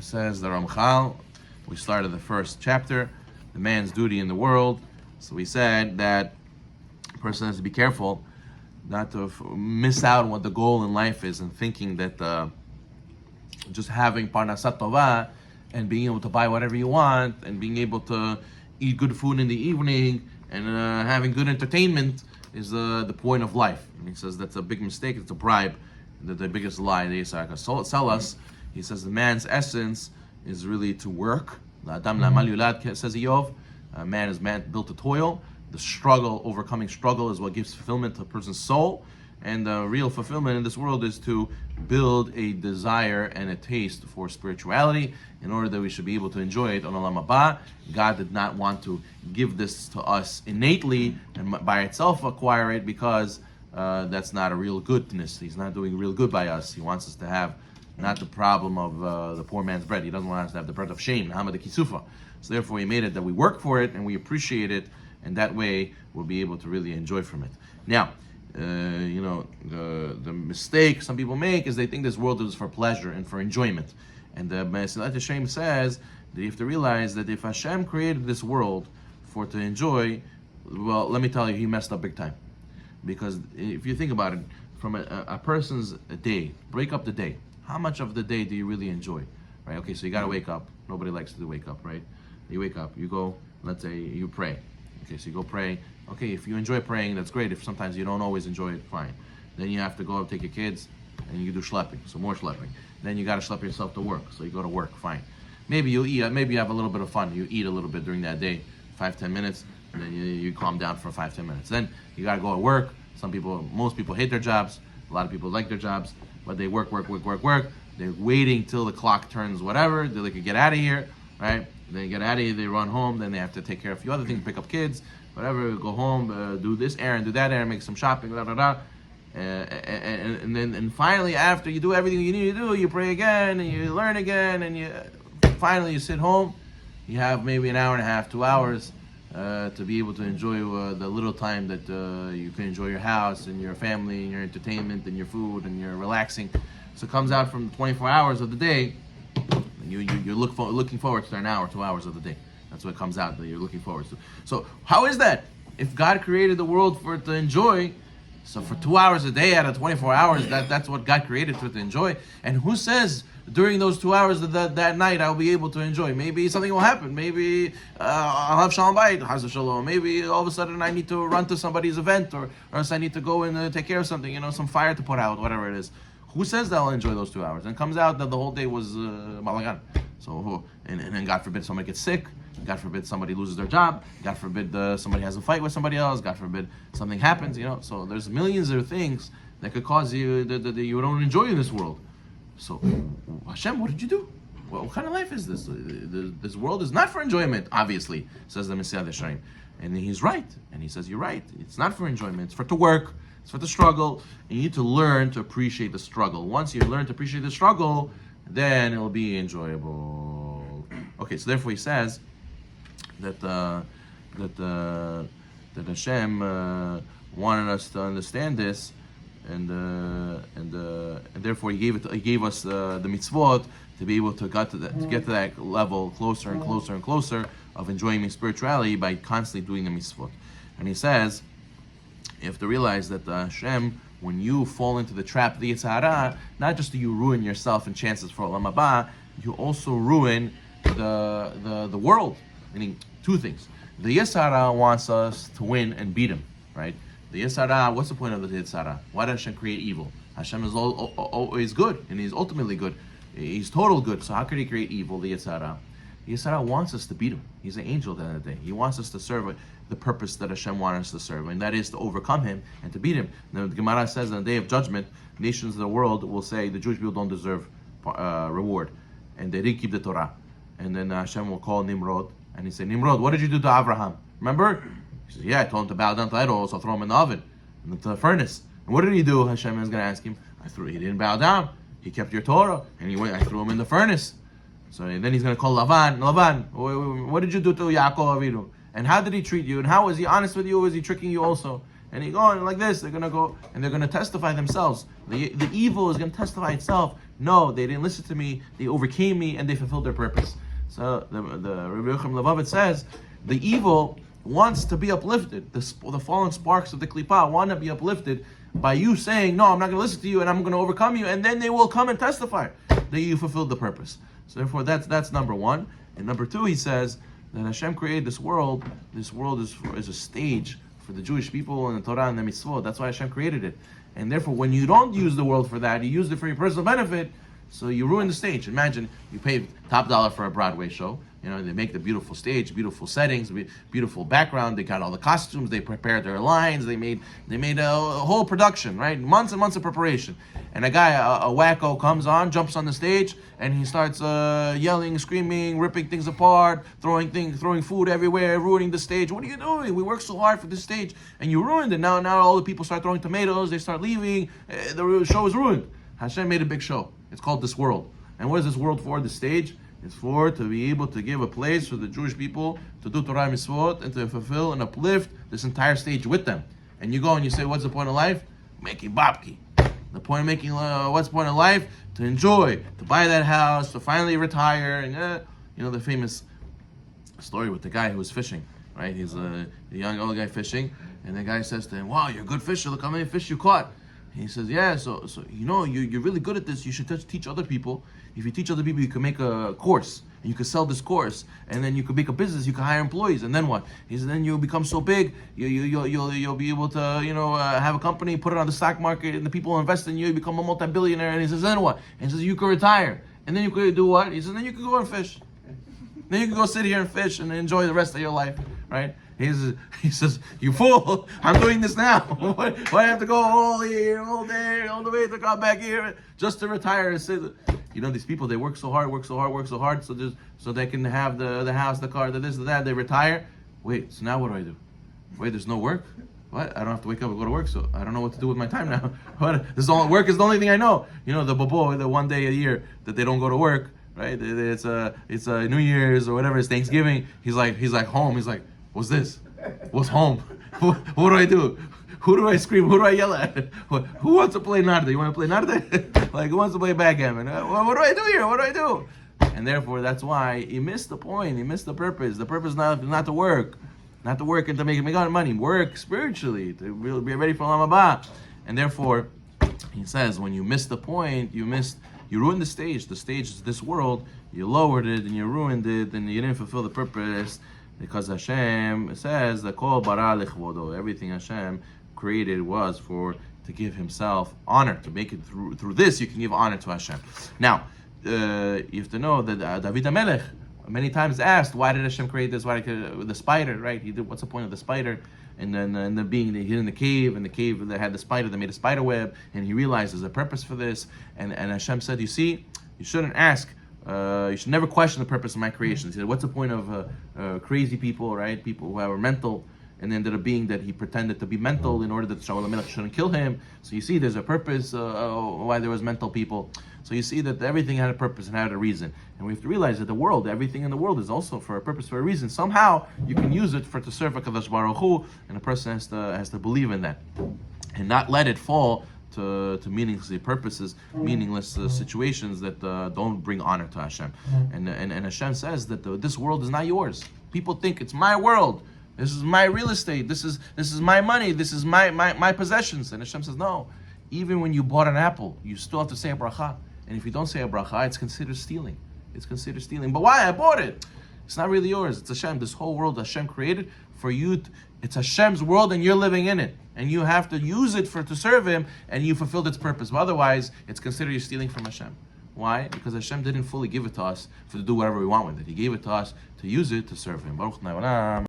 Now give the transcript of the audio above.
says the Ramchal. We started the first chapter, the man's duty in the world. So we said that a person has to be careful not to miss out on what the goal in life is, and thinking that just having parnasat tova and being able to buy whatever you want and being able to eat good food in the evening and having good entertainment is the point of life. And he says that's a big mistake. It's a bribe. The biggest lie they sell us. He says the man's essence is really to work. Says Eov. Man is built to toil. The struggle, overcoming struggle, is what gives fulfillment to a person's soul. And the real fulfillment in this world is to build a desire and a taste for spirituality in order that we should be able to enjoy it on Olam Haba. God did not want to give this to us innately and by itself acquire it, because that's not a real goodness. He's not doing real good by us. He wants us to have not the problem of the poor man's bread. He doesn't want us to have the bread of shame, Hamad Kisufa. So therefore he made it that we work for it and we appreciate it, and that way we'll be able to really enjoy from it. Now, the mistake some people make is they think this world is for pleasure and for enjoyment. And the Mesillat Yesharim says that you have to realize that if Hashem created this world for to enjoy, well, let me tell you, he messed up big time. Because if you think about it, from a person's day, break up the day. How much of the day do you really enjoy? Right? Okay, so you got to wake up. Nobody likes to wake up, right? You wake up, you go, let's say you pray. Okay, so you go pray. Okay, if you enjoy praying, that's great. If sometimes you don't always enjoy it, fine. Then you have to go take your kids and you do schlepping, so more schlepping. Then you got to schlep yourself to work, so you go to work, fine. Maybe you eat, maybe you have a little bit of fun. You eat a little bit during that day, 5-10 minutes, and then you calm down for 5-10 minutes. Then you got to go to work. Most people hate their jobs. A lot of people like their jobs, but they work. They're waiting till the clock turns whatever, they could get out of here, right? They get out of here, they run home, then they have to take care of a few other things, pick up kids, whatever, go home, do this errand, do that errand, make some shopping, and then finally, after you do everything you need to do, you pray again, and you learn again, and finally you sit home. You have maybe an hour and a half, 2 hours to be able to enjoy the little time that you can enjoy your house and your family and your entertainment and your food and your relaxing. So it comes out from 24 hours of the day. You're looking forward to an hour, 2 hours of the day. That's what comes out that you're looking forward to. So how is that? If God created the world for it to enjoy, so for 2 hours a day out of 24 hours, that's what God created for it to enjoy. And who says during those 2 hours that night I'll be able to enjoy? Maybe something will happen. Maybe I'll have shalom bayit, chas v'shalom. Maybe all of a sudden I need to run to somebody's event, or else I need to go and take care of something, some fire to put out, whatever it is. Who says that I'll enjoy those 2 hours? And it comes out that the whole day was balagan. So, and then God forbid somebody gets sick. God forbid somebody loses their job. God forbid somebody has a fight with somebody else. God forbid something happens. So there's millions of things that could cause you that you don't enjoy in this world. So, Hashem, what did you do? What kind of life is this? This world is not for enjoyment, obviously, says the Mesillat Yesharim. And he's right. And he says, you're right. It's not for enjoyment. It's for to work. It's for the struggle. And you need to learn to appreciate the struggle. Once you learn to appreciate the struggle, then it'll be enjoyable. Okay, so therefore he says that Hashem wanted us to understand this, and therefore he gave us the mitzvot to be able to get to that level closer and closer and closer of enjoying spirituality by constantly doing the mitzvot. And he says, you have to realize that Hashem, when you fall into the trap of the Yetzer Hara, not just do you ruin yourself and chances for Olam Haba, you also ruin the world. Meaning two things. The Yetzer Hara wants us to win and beat him, right? The Yetzer Hara, what's the point of the Yetzer Hara? Why does Hashem create evil? Hashem is always good, and he's ultimately good. He's total good, so how could he create evil, the Yetzer Hara? The Yetzer Hara wants us to beat him. He's an angel at the end of the day. He wants us to serve the purpose that Hashem wants us to serve, and that is to overcome him and to beat him. Now, the Gemara says on the day of judgment, nations of the world will say the Jewish people don't deserve reward, and they didn't keep the Torah. And then Hashem will call Nimrod, and he said, Nimrod, what did you do to Abraham? Remember? He says, yeah, I told him to bow down to idols, so I'll throw him in the oven, into the furnace. And what did he do? Hashem is going to ask him. He didn't bow down. He kept your Torah, and I threw him in the furnace. So then he's going to call Lavan, what did you do to Yaakov Avinu? And how did he treat you? And how was he honest with you, or was he tricking you also? And like this, they're going to go, and they're going to testify themselves. The evil is going to testify itself. No, they didn't listen to me. They overcame me and they fulfilled their purpose. So the Rabbi Yochanan Levavitch says, the evil wants to be uplifted. The fallen sparks of the klipa want to be uplifted by you saying, no, I'm not going to listen to you and I'm going to overcome you, and then they will come and testify that you fulfilled the purpose. So therefore, that's number one. And number two, he says that Hashem created this world. This world is a stage for the Jewish people and the Torah and the mitzvot. That's why Hashem created it. And therefore, when you don't use the world for that, you use it for your personal benefit, so you ruin the stage. Imagine you pay top dollar for a Broadway show. You know, they make the beautiful stage, beautiful settings, beautiful background. They got all the costumes. They prepared their lines. They made a whole production, right? Months and months of preparation. And a guy, a wacko, comes on, jumps on the stage, and he starts yelling, screaming, ripping things apart, throwing food everywhere, ruining the stage. What are you doing? We worked so hard for this stage, and you ruined it. Now all the people start throwing tomatoes. They start leaving. The show is ruined. Hashem made a big show. It's called this world. And what is this world for? The stage? It's to be able to give a place for the Jewish people to do Torah mitzvot and to fulfill and uplift this entire stage with them. And you go and you say, what's the point of life? Making babki. The point of making, what's the point of life? To enjoy, to buy that house, to finally retire. And you know the famous story with the guy who was fishing, right? He's a young old guy fishing, and the guy says to him, wow, you're a good fisher. Look how many fish you caught. And he says, yeah, so you know, you're really good at this. You should teach other people. If you teach other people, you can make a course, and you can sell this course, and then you can make a business. You can hire employees, and then what? He says, then you'll become so big, you'll be able to, have a company, put it on the stock market, and the people invest in you. You become a multi-billionaire. And he says, then what? And he says, you can retire, and then you can do what? He says, then you can go and fish. Then you can go sit here and fish and enjoy the rest of your life, right? He says, you fool, I'm doing this now. Why do I have to go all here, all day, all the way to come back here just to retire and sit? You know, these people, they work so hard, so they can have the house, the car, the this, the that. They retire. Wait, so now what do I do? Wait, there's no work? What? I don't have to wake up and go to work, so I don't know what to do with my time now. Work is the only thing I know. You know, the bobo, the one day a year that they don't go to work, right? It's a New Year's or whatever, it's Thanksgiving. He's like home. He's like, what's this? What's home? What do I do? Who do I scream? Who do I yell at? Who wants to play narde? You want to play narde? Like, who wants to play backgammon? What do I do here? What do I do? And therefore, that's why he missed the point. He missed the purpose. The purpose is not to work. Not to work and to make money. Work spiritually, to really be ready for Olam Haba. And therefore, he says, when you miss the point, you ruined the stage. The stage is this world. You lowered it and you ruined it and you didn't fulfill the purpose. Because Hashem says that kol bara lechvodo, everything Hashem created was to give Himself honor. To make it through this, you can give honor to Hashem. Now, you have to know that David HaMelech many times asked, why did Hashem create this? Why did the spider? Right? What's the point of the spider? And then the being hid in the cave, and the cave that had the spider, they made a spider web, and he realized there's a purpose for this. And Hashem said, you see, you shouldn't ask. You should never question the purpose of my creation. He said, what's the point of crazy people, right? People who are mental, and ended up being that he pretended to be mental in order that Shaul HaMelech shouldn't kill him. So you see, there's a purpose why there was mental people. So you see that everything had a purpose and had a reason. And we have to realize that everything in the world is also for a purpose, for a reason. Somehow you can use it to serve HaKadosh Baruch Hu, and a person has to believe in that and not let it fall to meaningless purposes, meaningless situations that don't bring honor to Hashem. And Hashem says that this world is not yours. People think it's my world. This is my real estate. This is my money. This is my possessions. And Hashem says, no. Even when you bought an apple, you still have to say a bracha. And if you don't say a bracha, it's considered stealing. It's considered stealing. But why? I bought it. It's not really yours. It's Hashem. This whole world Hashem created for you. It's Hashem's world and you're living in it. And you have to use it to serve Him, and you fulfilled its purpose. But otherwise, it's considered you're stealing from Hashem. Why? Because Hashem didn't fully give it to us to do whatever we want with it. He gave it to us to use it to serve Him. Baruch Adonai.